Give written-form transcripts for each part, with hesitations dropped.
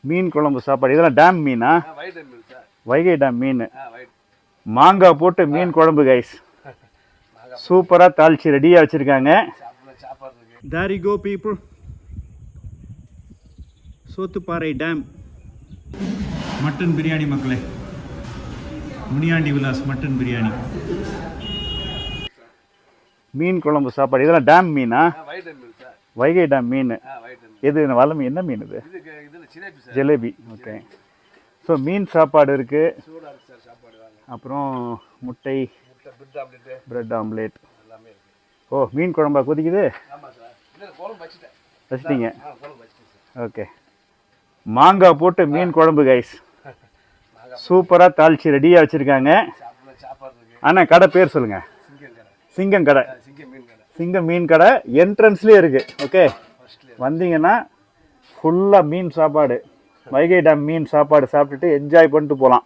மீன் குழம்பு சாப்பாடு. இதெல்லாம் டேம் மீனா? வைகை டேம் மீன். மாங்காய் போட்டு மீன் குழம்பு கைஸ். சூப்பராக தாளிச்சு ரெடியாக வச்சுருக்காங்க. There you go people. Sothuparai dam mutton biryani மக்களே. முனியாண்டி விலாஸ் மட்டன் பிரியாணி. மீன் குழம்பு சாப்பாடு. இதெல்லாம் டேம் மீனா? வைகை டேம் மீன். எது வலை மீன்? என்ன மீன் இது? ஜிலேபி. ஓகே. ஸோ மீன் சாப்பாடு இருக்குது. அப்புறம் முட்டை, பிரெட் ஆம்லேட். ஓ மீன் குழம்பா கொதிக்குது? வச்சிட்டீங்க. ஓகே. மாங்காய் போட்டு மீன் குழம்பு கைஸ். சூப்பராக தாளிச்சு ரெடியாக வச்சுருக்காங்க. ஆனால் கடை பேர் சொல்லுங்கள். சிங்கம் கடை. சிங்கம் மீன் கடை என்ட்ரன்ஸ்லேயே இருக்குது. ஓகே. வந்தீங்கன்னா ஃபுல்லாக மீன் சாப்பாடு, வைகை டேம் மீன் சாப்பாடு சாப்பிட்டுட்டு என்ஜாய் பண்ணிட்டு போகலாம்.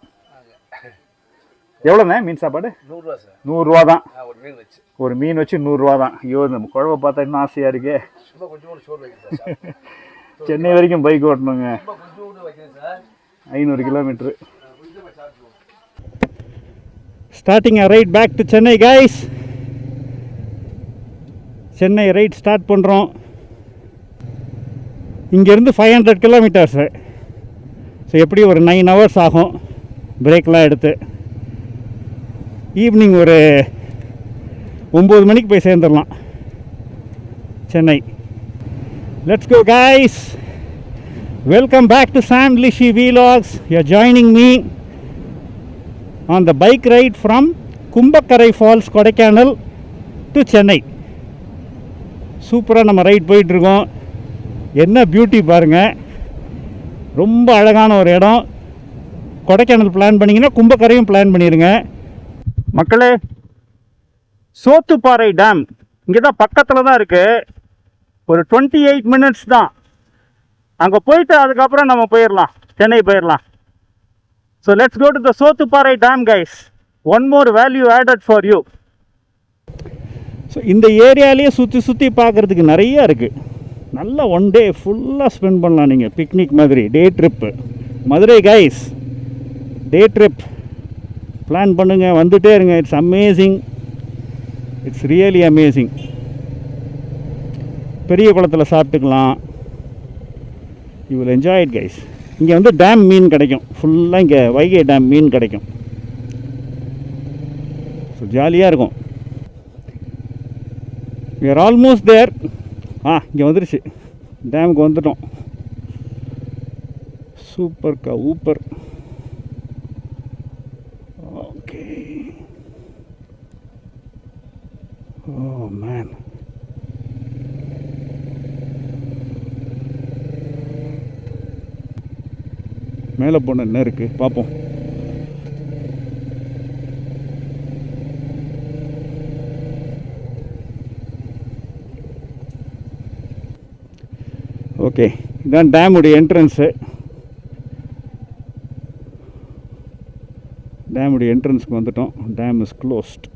எவ்வளோண்ணே மீன் சாப்பாடு? 100 ரூபா தான். ஒரு மீன் வச்சு 100 ரூபா தான். ஐயோ இந்த குழம்பை பார்த்தா இன்னும் ஆசையாக இருக்கே. சென்னை வரைக்கும் பைக் ஓட்டணுங்க. 500 kilometre. Starting ride back to Chennai guys. Chennai ride start பண்ணுறோம். இங்கேருந்து 500 கிலோமீட்டர்ஸு. ஸோ எப்படி ஒரு 9 ஹவர்ஸ் ஆகும் பிரேக்லாம் எடுத்து. ஈவினிங் ஒரு 9 மணிக்கு போய் சேர்ந்துடலாம் Chennai. Let's go guys. Welcome back to Sam Lishi Vlogs. You're joining me on the bike ride from Kumbakkarai Falls, Kodaikanal to Chennai. சூப்பராக நம்ம ரைட் போயிட்டுருக்கோம். என்ன பியூட்டி பாருங்கள். ரொம்ப அழகான ஒரு இடம். கொடைக்கானல் பிளான் பண்ணிங்கன்னா கும்பக்கரையும் பிளான் பண்ணிடுங்க மக்களே. சோத்துப்பாறை டேம் இங்கே தான் பக்கத்தில் தான் இருக்குது. ஒரு 28 மினிட்ஸ் தான். அங்கே போயிட்டு அதுக்கப்புறம் நம்ம போயிடலாம், சென்னை போயிடலாம். So let's go to the Sothuparai dam guys. One more value added for you. So இந்த ஏரியாலேயே சுற்றி பார்க்குறதுக்கு நிறையா இருக்குது. நல்லா ஒன் டே ஃபுல்லாக ஸ்பெண்ட் பண்ணலாம் நீங்கள். பிக்னிக் மாதிரி day trip. Madurai guys day trip plan பண்ணுங்கள், வந்துகிட்டே இருங்க. It's amazing. It's really amazing. பெரிய குளத்தில் சாப்பிட்டுக்கலாம். You will enjoy it guys. இங்கே வந்து டேம் மீன் கிடைக்கும். ஃபுல்லாக இங்கே வைகை டேம் மீன் கிடைக்கும். ஸோ ஜாலியாக இருக்கும். we are almost there. இங்கே வந்துருச்சு. டேமுக்கு வந்துட்டோம். சூப்பர்க்கா ஊப்பர். ஓகே. ஓ மேன். மேலே போன என்ன இருக்குது பார்ப்போம். ஓகே. இதான் டேமுடைய என்ட்ரன்ஸு. டேமுடைய என்ட்ரன்ஸ்க்கு வந்துட்டோம். Dam is closed.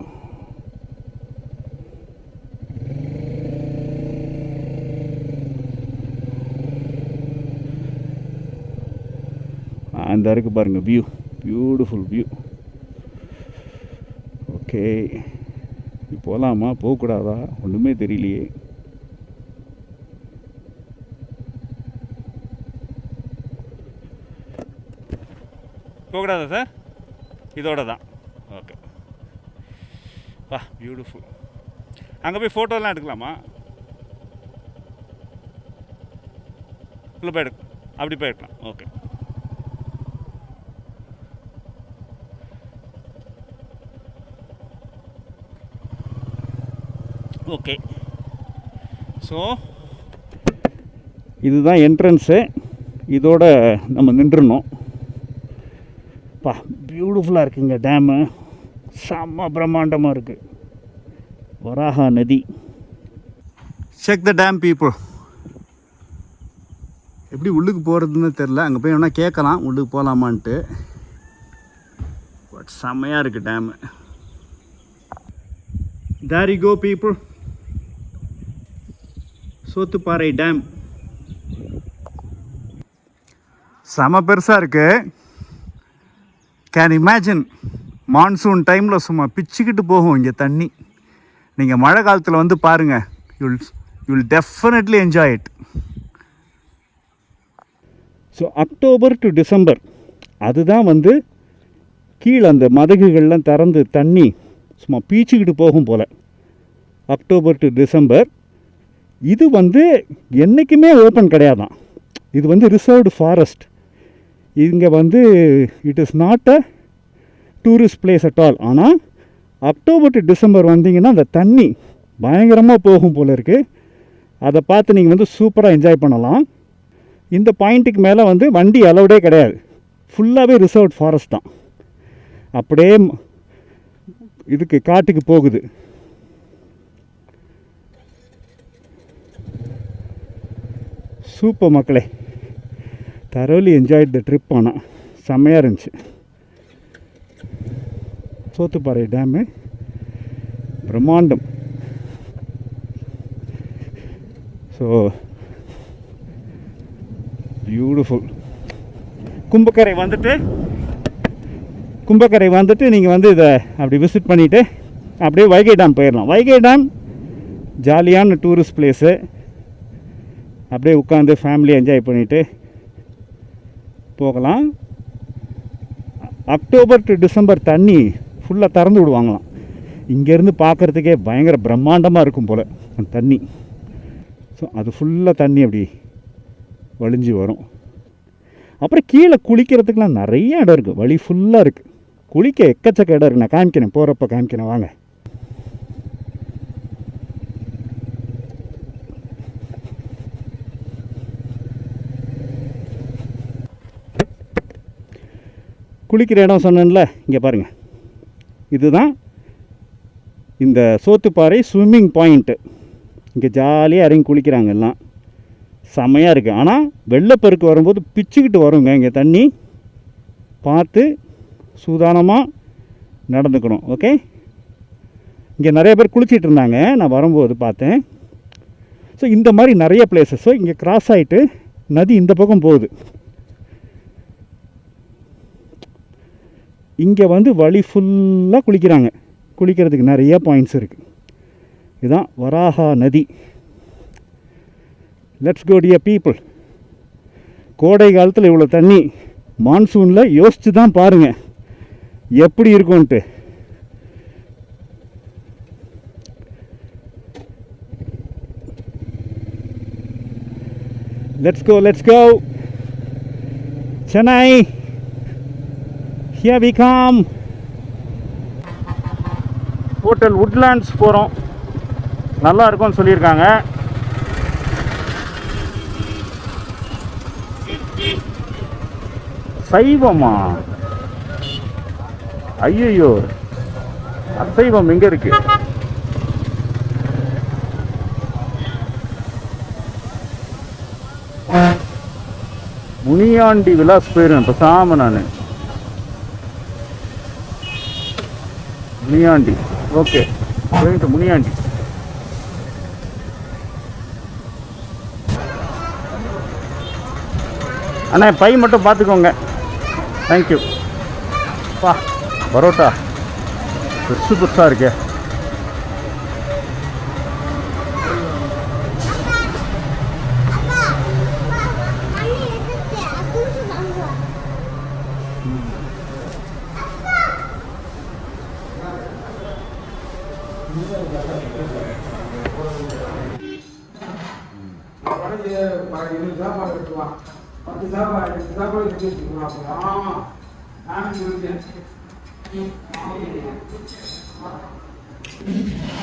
அந்த இருக்கு பாருங்கள் வியூ. Beautiful view. ஓகே. போகலாமா போகக்கூடாதா ஒன்றுமே தெரியலையே. போகக்கூடாதா சார்? இதோட தான். ஓகே. பியூட்டிஃபுல். அங்கே போய் ஃபோட்டோலாம் எடுக்கலாமா? இல்லை போய் அப்படி போய் எடுக்கலாம். ஓகே. ஓகே. ஸோ இதுதான் என்ட்ரன்ஸு. இதோட நம்ம நின்றுணும். பியூட்டிஃபுல்லாக இருக்குங்க டேமு. செம்ம பிரம்மாண்டமாக இருக்குது. வராகா நதி. Check the dam people. எப்படி உள்ளுக்கு போகிறதுன்னு தெரில. அங்கே போய் வேணால் கேட்கலாம் உள்ளுக்கு போகலாமான்ட்டு. பட் செம்மையாக இருக்குது dam. There you go people. Sothuparai dam. செம பெருசாக இருக்குது. கேன் இமேஜின் மான்சூன் டைமில் சும்மா பிச்சுக்கிட்டு போகும் இங்கே தண்ணி. நீங்கள் மழை காலத்தில் வந்து பாருங்கள், you'll definitely enjoy it. So October to December அதுதான் வந்து கீழே அந்த மதகுகள்லாம் திறந்து தண்ணி சும்மா பீச்சிக்கிட்டு போகும் போல். அக்டோபர் டு டிசம்பர் இது வந்து என்றைக்குமே ஓப்பன் கிடையாதான். இது வந்து ரிசர்வ்டு ஃபாரஸ்ட். இங்கே வந்து it is not a tourist place at all. ஆனால் அக்டோபர் டு டிசம்பர் வந்தீங்கன்னா அந்த தண்ணி பயங்கரமாக போகும் போல் இருக்குது. அதை பார்த்து நீங்கள் வந்து சூப்பராக என்ஜாய் பண்ணலாம். இந்த பாயிண்ட்டுக்கு மேலே வந்து வண்டி அலௌடே கிடையாது. ஃபுல்லாகவே ரிசர்வ்ட் ஃபாரஸ்ட் தான். அப்படியே இதுக்கு காட்டுக்கு போகுது. சூப்பர் மக்களே, தரோலி என்ஜாய்ட் த ட்ரிப். ஆனால் செம்மையாக இருந்துச்சு. சோத்துப்பாறை டேமு பிரம்மாண்டம். So beautiful. கும்பக்கரை வந்துட்டு நீங்கள் வந்து இதை அப்படி விசிட் பண்ணிவிட்டு அப்படியே வைகை டேம் போயிடலாம். வைகை டேம் ஜாலியான டூரிஸ்ட் பிளேஸு. அப்படியே உட்காந்து ஃபேமிலி என்ஜாய் பண்ணிவிட்டு போகலாம். அக்டோபர் டு டிசம்பர் தண்ணி ஃபுல்லாக திறந்து விடுவாங்களாம். இங்கேருந்து பார்க்குறதுக்கே பயங்கர பிரம்மாண்டமாக இருக்கும் போல் அந்த தண்ணி. ஸோ அது ஃபுல்லாக தண்ணி அப்படி வழிஞ்சு வரும். அப்புறம் கீழே குளிக்கிறதுக்கெலாம் நிறைய இடம் இருக்குது. வழி ஃபுல்லாக இருக்குது. குளிக்க எக்கச்சக்க இடம் இருக்குது. நான் காமிக்கிறேன், போகிறப்ப காமிக்கிறேன் வாங்க. குளிக்கிற இடம் சொன்னேன்ல, இங்கே பாருங்கள். இதுதான் இந்த சோத்துப்பாறை ஸ்விம்மிங் பாயிண்ட்டு. இங்கே ஜாலியாக இறங்கி குளிக்கிறாங்க எல்லாம். செம்மையாக இருக்குது. ஆனால் வெள்ளப்பெருக்கு வரும்போது பிச்சுக்கிட்டு வருங்க இங்கே தண்ணி. பார்த்து சூதானமாக நடந்துக்கணும். ஓகே, இங்கே நிறைய பேர் குளிச்சிட்டு இருந்தாங்க, நான் வரும்போது பார்த்தேன். ஸோ இந்த மாதிரி நிறைய பிளேசஸ். ஸோ இங்கே கிராஸ் ஆகிட்டு நதி இந்த பக்கம் போகுது. இங்கே வந்து வழி ஃபுல்லாக குளிக்கிறாங்க. குளிக்கிறதுக்கு நிறைய பாயிண்ட்ஸ் இருக்குது. இதுதான் வராஹா நதி. Let's go dear people. கோடை காலத்தில் இவ்வளோ தண்ணி, மான்சூனில் யோசித்து தான் பாருங்கள் எப்படி இருக்கும்ன்ட்டு. Let's go Chennai. Here we come. Hotel Woodlands போகிறோம். நல்லா இருக்கும்னு சொல்லியிருக்காங்க. சைவமா? ஐயோ, அசைவம் எங்கே இருக்கு? முனியாண்டி விலாஸ் போயிடும் பேசாம. நான் முனியாண்டி. ஓகே, போயிட்டு முனியாண்டி. அண்ணா பை மட்டும் பார்த்துக்கோங்க. தேங்க்யூ. பா பரோட்டா பெருசாக இருக்கே.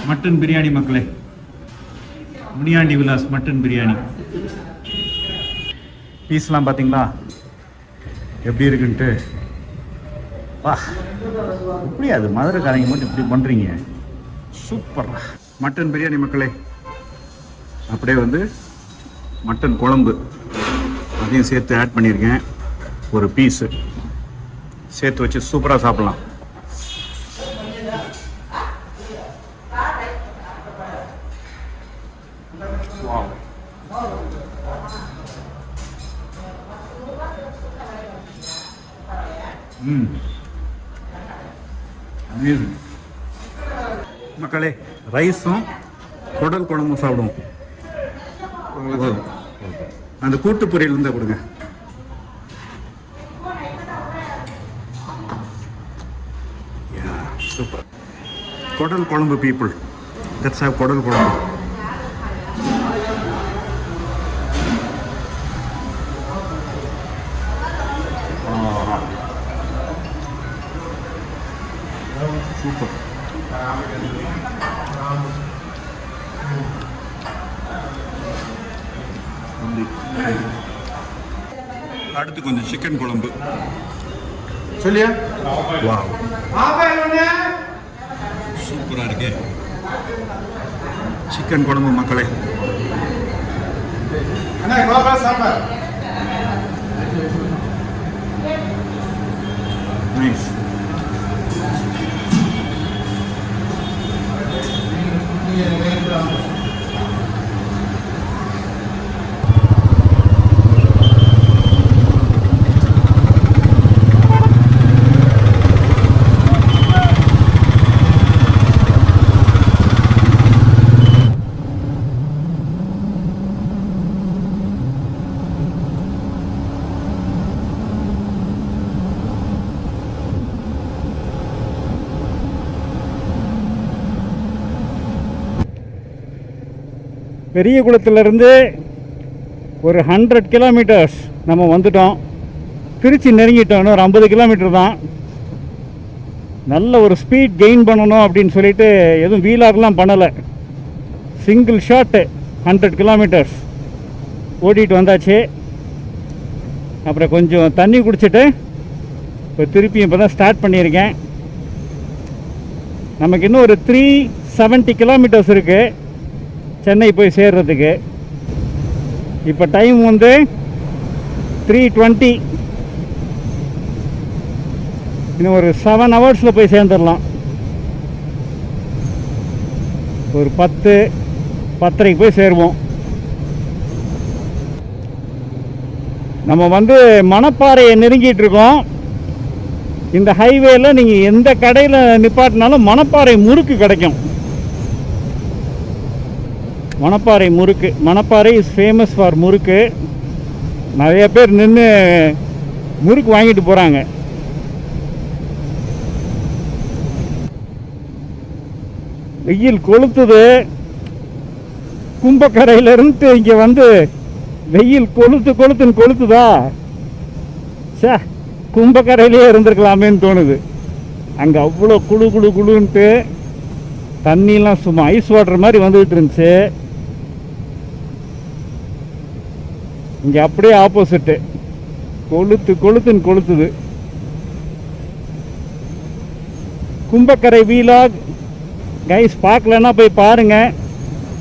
மட்டன் பிரியாணி மக்களே, முனியாண்டி விலாஸ் மட்டன் பிரியாணி. பீஸ்லாம் பார்த்தீங்களா எப்படி இருக்குன்ட்டு? வா, எப்படி அது மதுரைக்காரங்க மட்டும் இப்படி பண்ணுறீங்க? சூப்பர் மட்டன் பிரியாணி மக்களே. அப்படியே வந்து மட்டன் குழம்பு அதையும் சேர்த்து ஆட் பண்ணியிருக்கேன். ஒரு பீஸு சேர்த்து வச்சு சூப்பராக சாப்பிட்லாம். மக்களே, ரைஸும் குடல் குழம்பும் சாப்பிடுவோம். அந்த கூட்டு பொரியல் இருந்தால் கொடுங்க. சூப்பர். குடல் குழம்பு பீப்புள், தட்ஸ் ஹேவ் குடல் குழம்பு. சூப்பர். அடுத்து கொஞ்சம் சிக்கன் குழம்பு சொல்லியா. வாவ், சூப்பராக இருக்கே சிக்கன் குழம்பு மக்களே. நைஸ். பெரிய குளத்திலிருந்து ஒரு 100 கிலோமீட்டர்ஸ் நம்ம வந்துட்டோம். திருச்சி நெருங்கிட்டோம். இன்னும் ஒரு 50 கிலோமீட்டர் தான். நல்ல ஒரு ஸ்பீட் கெயின் பண்ணணும் அப்படின்னு சொல்லிட்டு எதுவும் வீலாகலாம் பண்ணலை. சிங்கிள் ஷாட்டு 100 கிலோமீட்டர்ஸ் ஓடிட்டு வந்தாச்சு. அப்புறம் கொஞ்சம் தண்ணி குடிச்சிட்டு இப்போ திருப்பி இப்போ தான் ஸ்டார்ட் பண்ணியிருக்கேன். நமக்கு இன்னும் ஒரு 370 கிலோமீட்டர்ஸ் இருக்குது சென்னை போய் சேர்றதுக்கு. இப்போ டைம் வந்து 3:20. இன்னும் ஒரு 7 ஹவர்ஸில் போய் சேர்ந்துடலாம். ஒரு 10-10:30 போய் சேருவோம். நம்ம வந்து மணப்பாறையை நெருங்கிட்டு இருக்கோம். இந்த ஹைவேல நீங்கள் எந்த கடையில் நிப்பாட்டினாலும் மணப்பாறை முறுக்கு கிடைக்கும். மணப்பாறை முறுக்கு, மணப்பாறை இஸ் ஃபேமஸ் ஃபார் முறுக்கு. நிறைய பேர் நின்று முறுக்கு வாங்கிட்டு போகிறாங்க. வெயில் கொளுத்துது. கும்பக்கரையிலிருந்து இங்கே வந்து வெயில் கொளுத்துன்னு கொளுத்துதா. சே, கும்பக்கரையிலே இருந்திருக்கலாமேன்னு தோணுது. அங்கே அவ்வளோ குளுன்ட்டு தண்ணிலாம் சும்மா ஐஸ் வாட்டர் மாதிரி வந்துக்கிட்டு இருந்துச்சு. இங்கே அப்படியே ஆப்போசிட்டு கொளுத்துன்னு கொளுத்துது. கும்பக்கரை வீலாக் கைஸ் பார்க்கலன்னா போய் பாருங்கள்.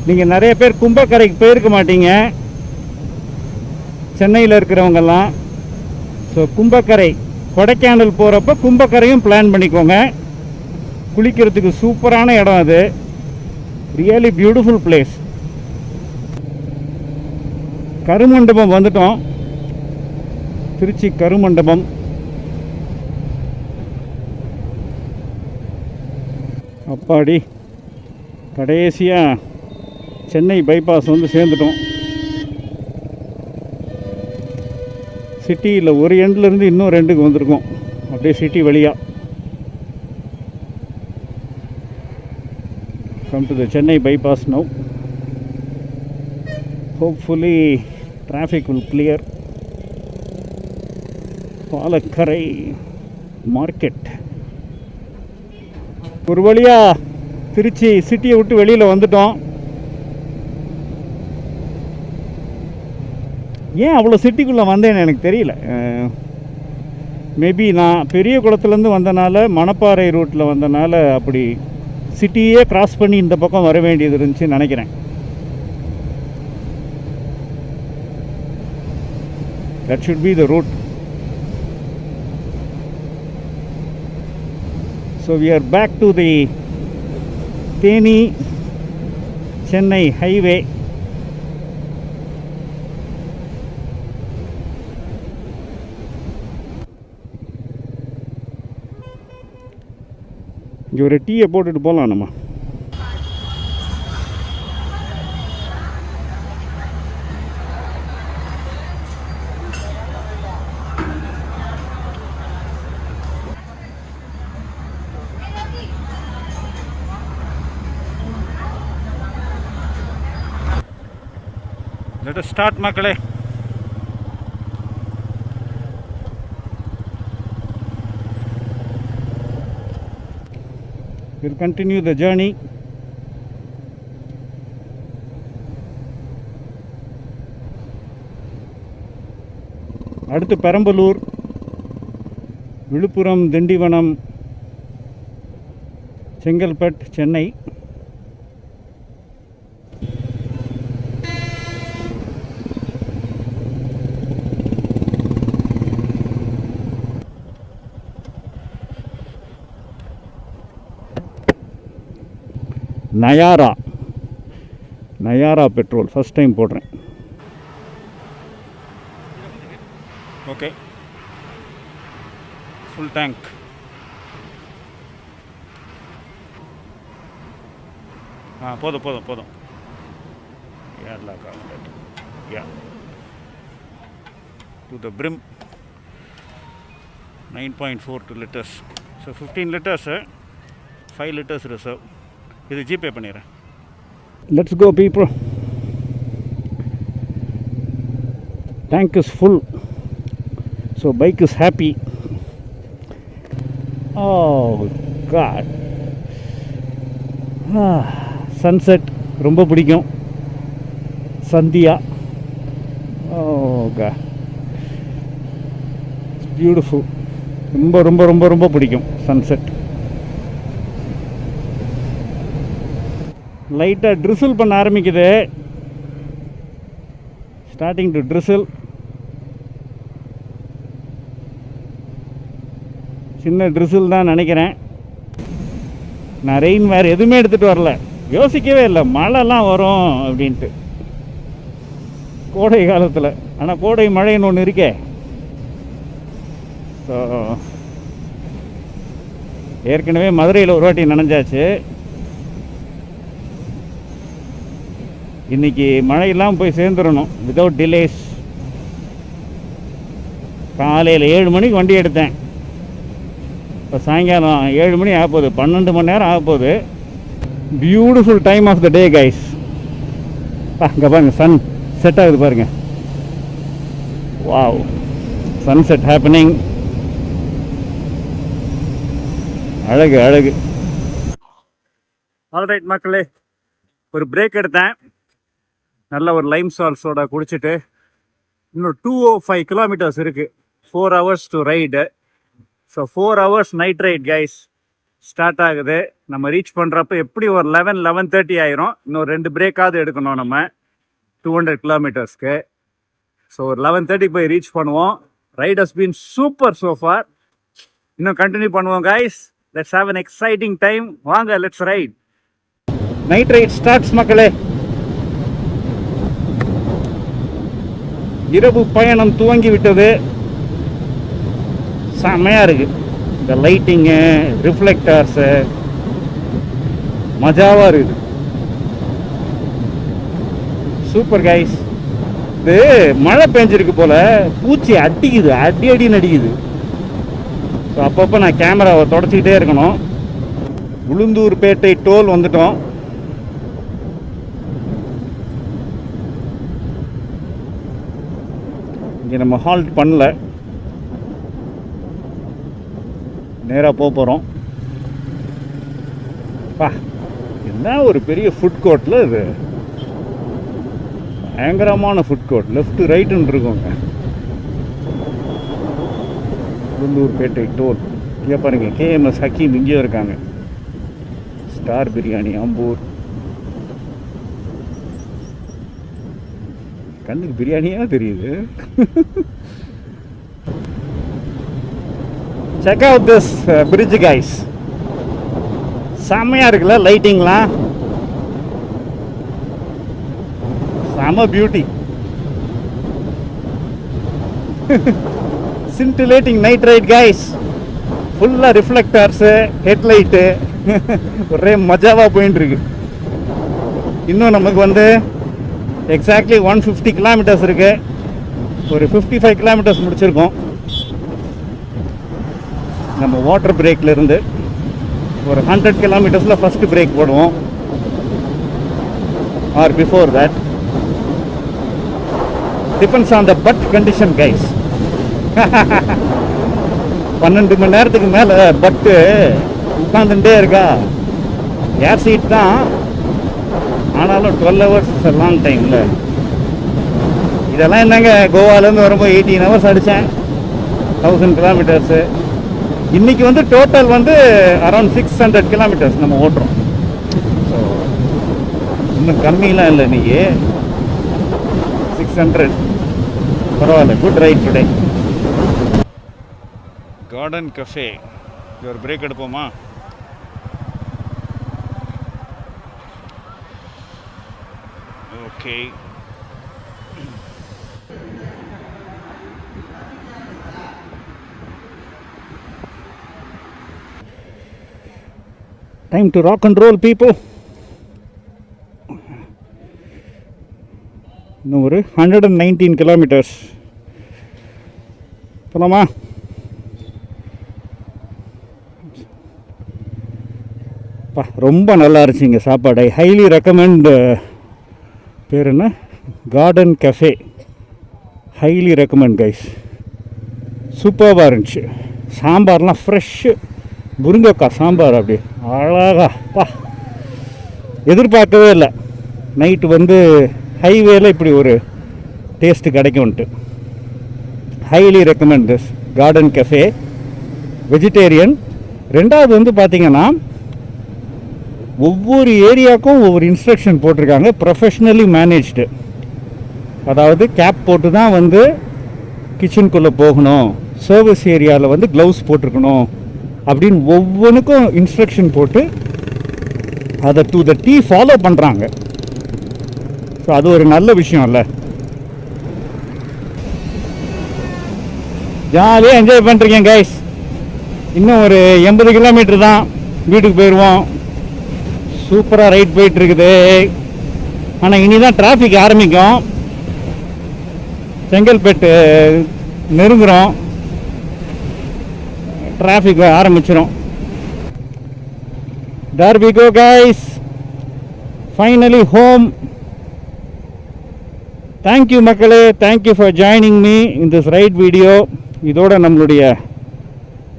நீங்கள் நிறைய பேர் கும்பக்கரைக்கு போயிருக்க மாட்டீங்க சென்னையில் இருக்கிறவங்கெல்லாம். ஸோ கும்பக்கரை, கொடைக்கானல் போகிறப்ப கும்பக்கரையும் பிளான் பண்ணிக்கோங்க. குளிக்கிறதுக்கு சூப்பரான இடம் அது. Really beautiful place. கருமண்டபம் வந்துட்டோம். திருச்சி கருமண்டபம். அப்பாடி, கடைசியாக சென்னை பைபாஸ் வந்து சேர்ந்துட்டோம். சிட்டியில் ஒரு எண்ட்லேருந்து இன்னும் 2க்கு வந்திருக்கோம். அப்படியே சிட்டி வழியாக come to the Chennai bypass now. Hopefully traffic will clear. Palakkarai market ஒரு வழியாக திருச்சி சிட்டியை விட்டு வெளியில் வந்துட்டோம். ஏன் அவ்வளோ சிட்டிக்குள்ளே வந்தேன்னு எனக்கு தெரியல. மேபி நான் பெரிய குளத்துலேருந்து வந்தனால, மணப்பாறை ரூட்டில் வந்தனால அப்படி சிட்டியே கிராஸ் பண்ணி இந்த பக்கம் வர வேண்டியது இருந்துச்சுன்னு நினைக்கிறேன். That should be the route. So we are back to the Theni Chennai highway. இங்கே ஒரு டீயை போட்டுட்டு போகலாம் நம்ம. Let us start மக்களே. We'll continue the journey. அடுத்து Perambalur, Viluppuram, Tindivanam, Chengalpattu, Chennai. Nayara petrol first time போடுறேன். Okay, full tank. போதும். To the brim, 9.42 liters. So 15 liters, 5 liters reserve. இது ஜிபே பண்ணிடுறேன். Let's go people. Tank is full. So bike is happy. Oh God, sunset ரொம்ப பிடிக்கும். சந்தியா, oh God, beautiful. ரொம்ப ரொம்ப ரொம்ப ரொம்ப பிடிக்கும் சன்செட். லைட்டாக ட்ரிசில் பண்ண ஆரம்பிக்குது. Starting to drizzle. சின்ன ட்ரிசில் தான் நினைக்கிறேன். நான் ரெயின் வேறு எதுவுமே எடுத்துகிட்டு வரல. யோசிக்கவே இல்லை மழைலாம் வரும் அப்படின்ட்டு கோடை காலத்தில். ஆனால் கோடை மழைன்னு ஒன்று இருக்கே. ஸோ ஏற்கனவே மதுரையில் ஒரு வாட்டி நனைஞ்சாச்சு. இன்றைக்கி மழையெல்லாம் போய் சேர்ந்துடணும் வித்தவுட் டிலேஸ். காலையில் 7 மணிக்கு வண்டி எடுத்தேன். இப்போ சாயங்காலம் 7 மணி ஆகப்போகுது. 12 மணி நேரம் ஆகப்போகுது. Beautiful time of the day guys. அங்கே பாருங்கள், சன் செட் ஆகுது பாருங்கள். Wow, sunset happening. அழகு. ஆல்ரைட் மக்களே, ஒரு பிரேக் எடுத்தேன். நல்ல ஒரு லைம் சால்ட் சோடா குடிச்சிட்டு இன்னும் 205 கிலோமீட்டர்ஸ் இருக்குது. 4 hours to ride. So 4 hours night ride guys start ஆகுது. நம்ம ரீச் பண்ணுறப்ப எப்படி ஒரு 11-11:30 ஆயிரும். இன்னும் 2 பிரேக்காவது எடுக்கணும் நம்ம 200 கிலோமீட்டர்ஸ்க்கு. ஸோ ஒரு 11:30 போய் ரீச் பண்ணுவோம். Ride has been super so far. இன்னும் கண்டினியூ பண்ணுவோம் guys. Let's have an exciting time. வாங்க, let's ride. Night ride starts மக்களே. இரவு பயணம் துவங்கி விட்டது. செம்மையாக இருக்குது. இந்த லைட்டிங்கு, ரிஃப்ளெக்டர்ஸு மஜாவாக இருக்குது. Super guys. இது மழை பெஞ்சிருக்கு போல். பூச்சி அடிக்குது, அடின்னு அடிக்குது. ஸோ அப்பப்போ நான் கேமராவை தொடச்சிக்கிட்டே இருக்கணும். உளுந்தூர்பேட்டை டோல் வந்துட்டோம். இங்கே நம்ம ஹால்ட் பண்ணல, நேராக போகிறோம். என்ன ஒரு பெரிய ஃபுட் கோர்ட்டில் இது, பயங்கரமான ஃபுட் கோர்ட். லெஃப்ட்டு ரைட்டுன்னு இருக்குங்க. உளுந்தூர்பேட்டை டோல். இங்கே பாருங்கள், KMS ஹக்கீம் இங்கேயும் இருக்காங்க. ஸ்டார் பிரியாணி, அம்பூர். கண்ணுக்கு பிரியாணியாக தெரியுது. Check out this bridge guys. செம்மையாக இருக்குல்ல லைட்டிங்லாம். செம beauty. Scintillating night ride guys. ஃபுல்லாக ரிஃப்ளெக்டர்ஸு, ஹெட்லைட்டு. ஒரே மஜாவாக போயின்ட்டுருக்கு. இன்னும் நமக்கு வந்து எக்ஸாக்ட்லி 150 கிலோமீட்டர்ஸ் இருக்குது. ஒரு 55 கிலோமீட்டர்ஸ் முடிச்சிருக்கோம். நம்ம வாட்டர் பிரேக்கில் இருந்து ஒரு 100 கிலோமீட்டர்ஸில் ஃபஸ்ட்டு பிரேக் போடுவோம், or before that. Depends on the but condition guys. 12 மணி நேரத்துக்கு மேலே பட்டு உட்காந்துட்டே இருக்கா. ஏர் சீட் தான், ஆனாலும் 12 hours இஸ் லாங் டைமில். இதெல்லாம் என்னங்க, கோவாலேருந்து வரும்போது 18 hours அடித்தேன், 1000 கிலோமீட்டர்ஸு. இன்றைக்கி வந்து டோட்டல் வந்து அரௌண்ட் 600 கிலோமீட்டர்ஸ் நம்ம ஓட்டுறோம். ஸோ இன்னும் கம்மியெலாம் இல்லை, இன்றைக்கி 600. பரவாயில்ல, good ride today. Garden cafe. ஒரு பிரேக் எடுப்போமா? Okay. Time to rock and roll people. இன்னும் ஒரு 119 கிலோமீட்டர்ஸ் போலாமா? ரொம்ப நல்லா இருந்துச்சுங்க சாப்பாடு. I highly recommend. பேர் என்ன? Garden cafe. Highly recommend guys. சூப்பராக இருந்துச்சு. சாம்பார்லாம் ஃப்ரெஷ்ஷு முருங்கைக்காய் சாம்பார், அப்படி அழகா. எதிர்பார்க்கவே இல்லை நைட்டு வந்து ஹைவேல இப்படி ஒரு டேஸ்ட்டு கிடைக்கும்ன்ட்டு. Highly recommend this garden cafe. Vegetarian. ரெண்டாவது வந்து பார்த்திங்கன்னா, ஒவ்வொரு ஏரியாவுக்கும் ஒவ்வொரு இன்ஸ்ட்ரக்ஷன் போட்டிருக்காங்க, ப்ரொஃபஷ்னலி மேனேஜ்டு. அதாவது கேப் போட்டு தான் வந்து கிச்சனுக்குள்ளே போகணும், சர்வீஸ் ஏரியாவில் வந்து க்ளவுஸ் போட்டிருக்கணும் அப்படின்னு ஒவ்வொன்றுக்கும் இன்ஸ்ட்ரக்ஷன் போட்டு அதை டு த டீ ஃபாலோ பண்ணுறாங்க. ஸோ அது ஒரு நல்ல விஷயம் இல்லை? ஜாலியாக என்ஜாய் பண்ணுறீங்க கைஸ். இன்னும் ஒரு 80 கிலோமீட்டர் தான், வீட்டுக்கு போயிடுவோம். சூப்பராக ரைட் போயிட்டுருக்குது. ஆனால் இனி தான் டிராஃபிக் ஆரம்பிக்கும். செங்கல்பேட்டு நெருங்குறோம், டிராஃபிக் ஆரம்பிச்சிடும். There we go guys, finally home. Thank you மக்களே, thank you for joining me in this ride video. இதோட நம்மளுடைய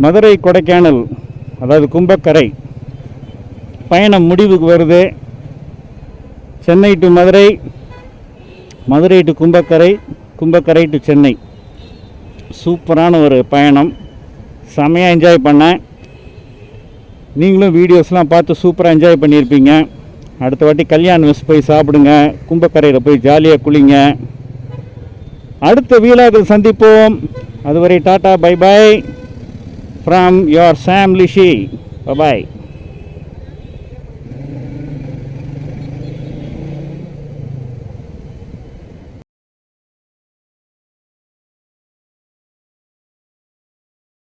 மதுரை கொடைக்கானல், அதாவது கும்பக்கரை பயணம் முடிவுக்கு வருது. Chennai to Madurai, Madurai to Kumbakkarai, Kumbakkarai to Chennai. சூப்பரான ஒரு பயணம். செமையாக என்ஜாய் பண்ணேன். நீங்களும் வீடியோஸ்லாம் பார்த்து சூப்பராக என்ஜாய் பண்ணியிருப்பீங்க. அடுத்த வாட்டி கல்யாண் மெஸ் போய் சாப்பிடுங்க, கும்பக்கரையில் போய் ஜாலியாக குளிங்க. அடுத்த வீலாகில் சந்திப்போம். அதுவரை tata, bye bye from your சாம் லிஷி. பை.